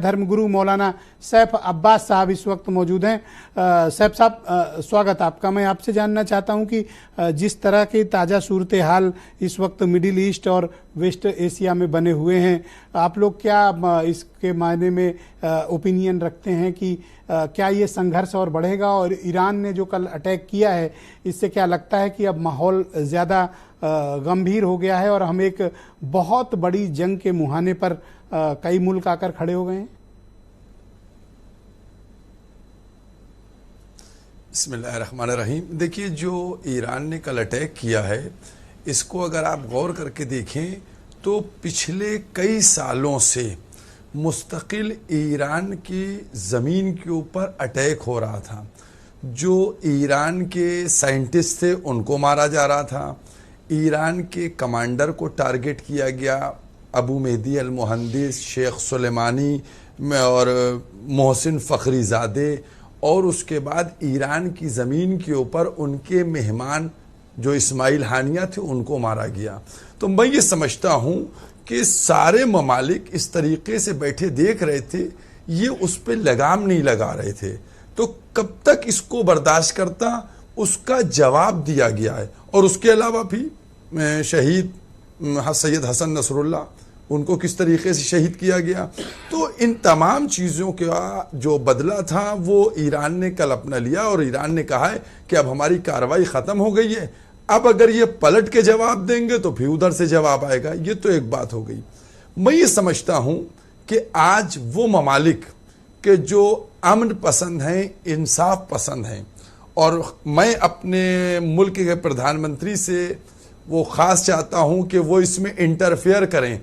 धर्मगुरु मौलाना सैफ अब्बास साहब इस वक्त मौजूद हैं। सैफ साहब, स्वागत आपका। मैं आपसे जानना चाहता हूं कि जिस तरह की ताज़ा सूरत हाल इस वक्त मिडिल ईस्ट और वेस्ट एशिया में बने हुए हैं, आप लोग क्या इसके मायने में ओपिनियन रखते हैं कि क्या ये संघर्ष और बढ़ेगा? और ईरान ने जो कल अटैक किया है, इससे क्या लगता है कि अब माहौल ज़्यादा गंभीर हो गया है और हम एक बहुत बड़ी जंग के मुहाने पर कई मुल्क आकर खड़े हो गए हैं? बिस्मिल्लाहिर्रहमानिर्रहीम। देखिए, जो ईरान ने कल अटैक किया है, इसको अगर आप गौर करके देखें तो पिछले कई सालों से मुस्तकिल ईरान की ज़मीन के ऊपर अटैक हो रहा था। जो ईरान के साइंटिस्ट थे उनको मारा जा रहा था, ईरान के कमांडर को टारगेट किया गया, अबू मेहदी अल मुहंदिस, शेख सुलेमानी और मोहसिन फ़खरीज़ादे, और उसके बाद ईरान की ज़मीन के ऊपर उनके मेहमान जो इस्माइल हानिया थे उनको मारा गया। तो मैं ये समझता हूँ कि सारे ममालिक इस तरीके से बैठे देख रहे थे, ये उस पर लगाम नहीं लगा रहे थे। तो कब तक इसको बर्दाश्त करता, उसका जवाब दिया गया है। और उसके अलावा भी शहीद सैयद हसन नसरुल्लाह, उनको किस तरीके से शहीद किया गया। तो इन तमाम चीज़ों का जो बदला था वो ईरान ने कल अपना लिया और ईरान ने कहा है कि अब हमारी कार्रवाई ख़त्म हो गई है। अब अगर ये पलट के जवाब देंगे तो फिर उधर से जवाब आएगा। ये तो एक बात हो गई। मैं ये समझता हूँ कि आज वो ममालिक के जो अमन पसंद हैं, इंसाफ पसंद हैं, और मैं अपने मुल्क के प्रधानमंत्री से वो ख़ास चाहता हूँ कि वो इसमें इंटरफेयर करें,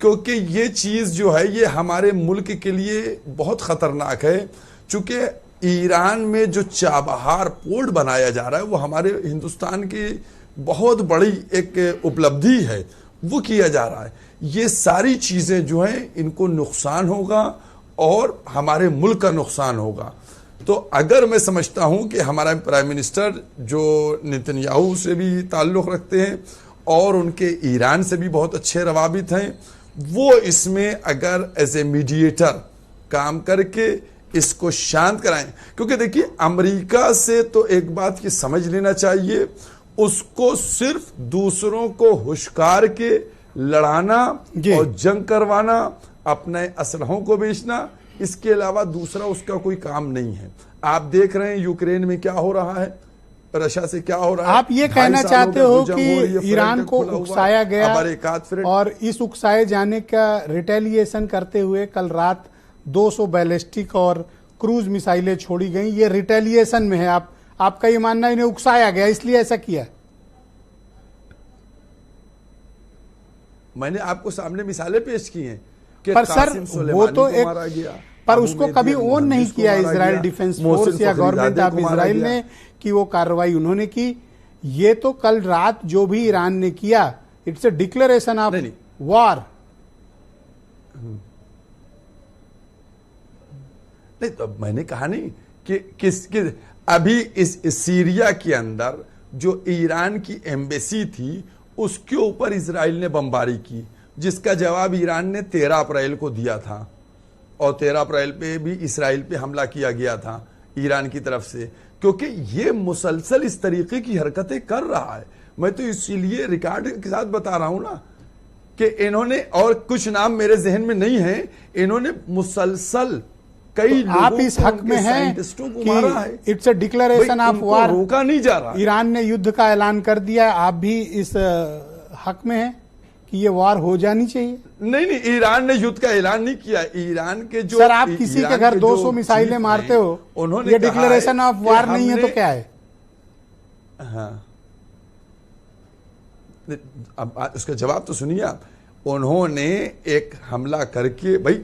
क्योंकि ये चीज़ जो है ये हमारे मुल्क के लिए बहुत ख़तरनाक है। चूँकि ईरान में जो चाबहार पोर्ट बनाया जा रहा है वो हमारे हिंदुस्तान की बहुत बड़ी एक उपलब्धि है, वो किया जा रहा है। ये सारी चीज़ें जो हैं इनको नुकसान होगा और हमारे मुल्क का नुकसान होगा। तो अगर मैं समझता हूँ कि हमारा प्राइम मिनिस्टर जो नेतन्याहू से भी ताल्लुक़ रखते हैं और उनके ईरान से भी बहुत अच्छे रवाबित हैं, वो इसमें अगर एज ए मीडिएटर काम करके इसको शांत कराएं। क्योंकि देखिए, अमेरिका से तो एक बात की समझ लेना चाहिए, उसको सिर्फ दूसरों को हुश्कार के लड़ाना और जंग करवाना, अपने असलहों को बेचना, इसके अलावा दूसरा उसका कोई काम नहीं है। आप देख रहे हैं यूक्रेन में क्या हो रहा है, रशिया से क्या हो रहा है। आप ये कहना चाहते हो कि ईरान को उकसाया गया और इस उकसाए जाने का रिटेलिएशन करते हुए कल रात 200 बैलिस्टिक और क्रूज मिसाइलें छोड़ी गई, ये रिटेलिएशन में है? आपका ये मानना इन्हें उकसाया गया इसलिए ऐसा किया? मैंने आपको सामने मिसालें पेश की हैं कि पर सर वो तो एक, पर उसको कभी ओन नहीं किया इजराइल डिफेंस फोर्स या गवर्नमेंट ऑफ इजराइल ने कि वो कार्रवाई उन्होंने की। ये तो कल रात जो भी ईरान ने किया, it's a declaration of war. नहीं, तो मैंने कहा नहीं कि किसके, अभी इस सीरिया के अंदर जो ईरान की एम्बेसी थी उसके ऊपर इजराइल ने बमबारी की, जिसका जवाब ईरान ने 13 अप्रैल को दिया था, और 13 अप्रैल पे भी इसराइल पे हमला किया गया था ईरान की तरफ से, क्योंकि ये मुसलसल इस तरीके की हरकतें कर रहा है। मैं तो इसीलिए रिकॉर्ड के साथ बता रहा हूं ना कि इन्होंने, और कुछ नाम मेरे जहन में नहीं है, इन्होंने मुसलसल कई तो आप इस हक में हैं कि it's a declaration of war, रोका नहीं जा रहा। ईरान ने युद्ध का ऐलान कर दिया, आप भी इस हक में हैं कि ये वॉर हो जानी चाहिए? नहीं, ईरान ने युद्ध का ऐलान नहीं किया। ईरान के जो, सर, आप किसी के घर 200 मिसाइलें मारते हो, उन्होंने ये डिक्लेरेशन ऑफ वॉर नहीं है तो क्या है? हाँ, अब उसका जवाब तो सुनिए आप। उन्होंने एक हमला करके, भाई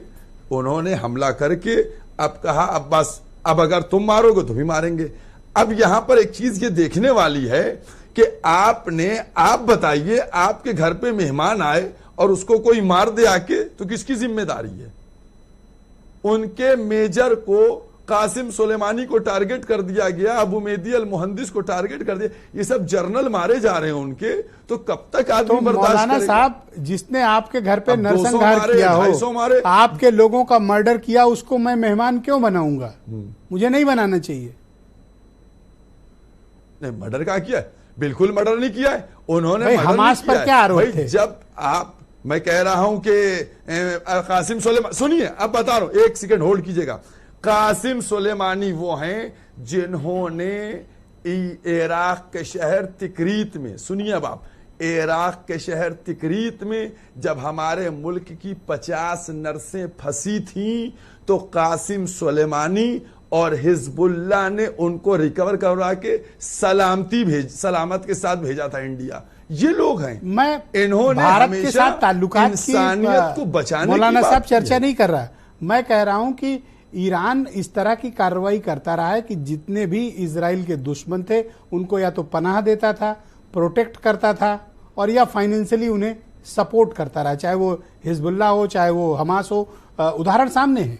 उन्होंने हमला करके अब कहा अब बस, अब अगर तुम मारोगे तो भी मारेंगे। अब यहां पर एक चीज ये देखने वाली है कि आप बताइए, आपके घर पे मेहमान आए और उसको कोई मार दे आके, तो किसकी जिम्मेदारी है? उनके मेजर को कासिम सुलेमानी को टारगेट कर दिया गया, अबू मेहदी अल मुहंदिस को टारगेट कर दिया, ये सब जर्नल मारे जा रहे हैं उनके, तो कब तक आदमी तो बर्दाश्त मौलाना करेगा? साहब, जिसने आपके घर पे अब 200 नरसंहार मारे, किया 250 हो, मारे। आपके लोगों का मर्डर किया, उसको मैं मेहमान क्यों बनाऊंगा? मुझे नहीं बनाना चाहिए। नहीं, मर्डर का किया है? बिल्कुल मर्डर नहीं किया है उन्होंने। भाई, मर्डर हमास नहीं पर किया क्या है। आरोप भाई, थे? जब आप, मैं कह रहा हूं कि कासिम सुलेमानी, सुनिए अब बता रहा हूं, एक सेकंड होल्ड कीजिएगा। कासिम सुलेमानी वो हैं जिन्होंने इराक के शहर तिकरीत में, सुनिए अब आप, इराक के शहर तिकरीत में जब हमारे मुल्क की 50 नर्सें फंसी थीं, तो कासिम सुलेमानी और हिजबुल्लाह ने उनको रिकवर करवा के सलामत के साथ भेजा था इंडिया। ये लोग हैं, मैं इन्होंने भारत के हमेशा साथ ताल्लुकात की इंसानियत को बचाने की मौलाना बात साहब की है। चर्चा नहीं कर रहा। मैं कह रहा हूं कि ईरान इस तरह की कार्रवाई करता रहा है कि जितने भी इजराइल के दुश्मन थे उनको या तो पनाह देता था, प्रोटेक्ट करता था, और या फाइनेंशियली उन्हें सपोर्ट करता रहा, चाहे वो हिजबुल्लाह हो, चाहे वो हमास हो। उदाहरण सामने है।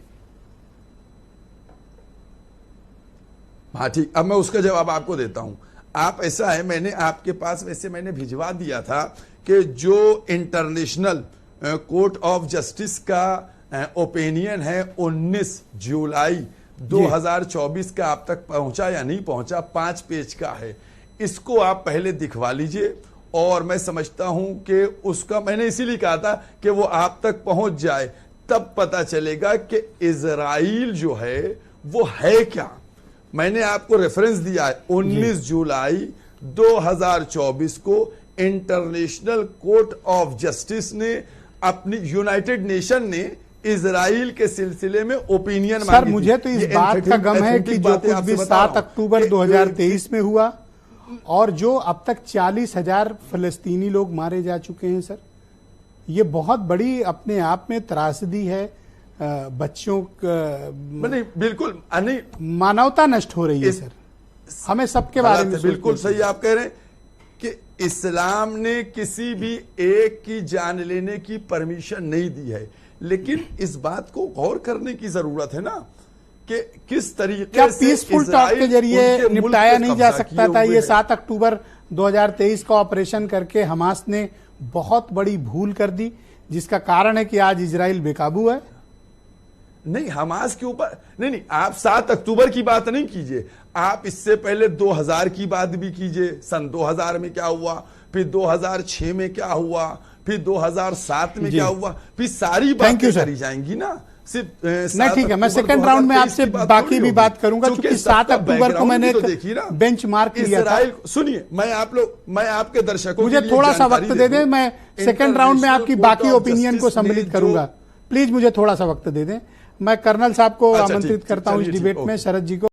हाँ ठीक, अब मैं उसका जवाब आपको देता हूं। आप, ऐसा है, मैंने आपके पास वैसे मैंने भिजवा दिया था कि जो इंटरनेशनल कोर्ट ऑफ जस्टिस का ओपिनियन है 19 जुलाई 2024 का आप तक पहुंचा या नहीं पहुंचा, 5 पेज का है। इसको आप पहले दिखवा लीजिए, और मैं समझता हूं कि उसका, मैंने इसीलिए कहा था कि वो आप तक पहुंच जाए, तब पता चलेगा कि इजराइल जो है वो है क्या। मैंने आपको रेफरेंस दिया है 19 जुलाई 2024 को इंटरनेशनल कोर्ट ऑफ जस्टिस ने अपनी, यूनाइटेड नेशन ने इजराइल के सिलसिले में ओपिनियन सर, मुझे तो इस बात का गम है कि जो कुछ भी 7 अक्टूबर 2023 में हुआ, और जो अब तक 40,000 फलस्तीनी लोग मारे जा चुके हैं सर, ये बहुत बड़ी अपने आप में त्रासदी है। बच्चों नहीं, बिल्कुल नहीं, मानवता नष्ट हो रही है सर। हमें सबके बारे में बिल्कुल सही आप कह रहे हैं कि इस्लाम ने किसी भी एक की जान लेने की परमिशन नहीं दी है, लेकिन इस बात को गौर करने की जरूरत है ना कि किस तरीके क्या से पीसफुल टॉक के जरिए निपटाया नहीं जा सकता था? ये 7 अक्टूबर 2023 का ऑपरेशन करके हमास ने बहुत बड़ी भूल कर दी, जिसका कारण है कि आज इजराइल बेकाबू है। नहीं, हमास के ऊपर नहीं, आप 7 अक्टूबर की बात नहीं कीजिए, आप इससे पहले 2000 की बात भी कीजिए। सन 2000 में क्या हुआ, फिर 2006 में क्या हुआ, फिर 2007 में क्या हुआ, फिर सारी बातें करी जाएंगी ना। सिर्फ नहीं, ठीक है, मैं सेकंड राउंड में आपसे बाकी भी बात करूंगा, क्योंकि 7 अक्टूबर को मैंने बेंच मार्क लिया था। सुनिए, मैं आपके दर्शकों, मुझे थोड़ा सा वक्त दे दें, मैं सेकंड राउंड में आपकी बाकी ओपिनियन को सम्मिलित करूंगा। प्लीज मुझे थोड़ा सा वक्त दे दें। मैं कर्नल साहब को आमंत्रित करता हूं इस डिबेट में, शरद जी को।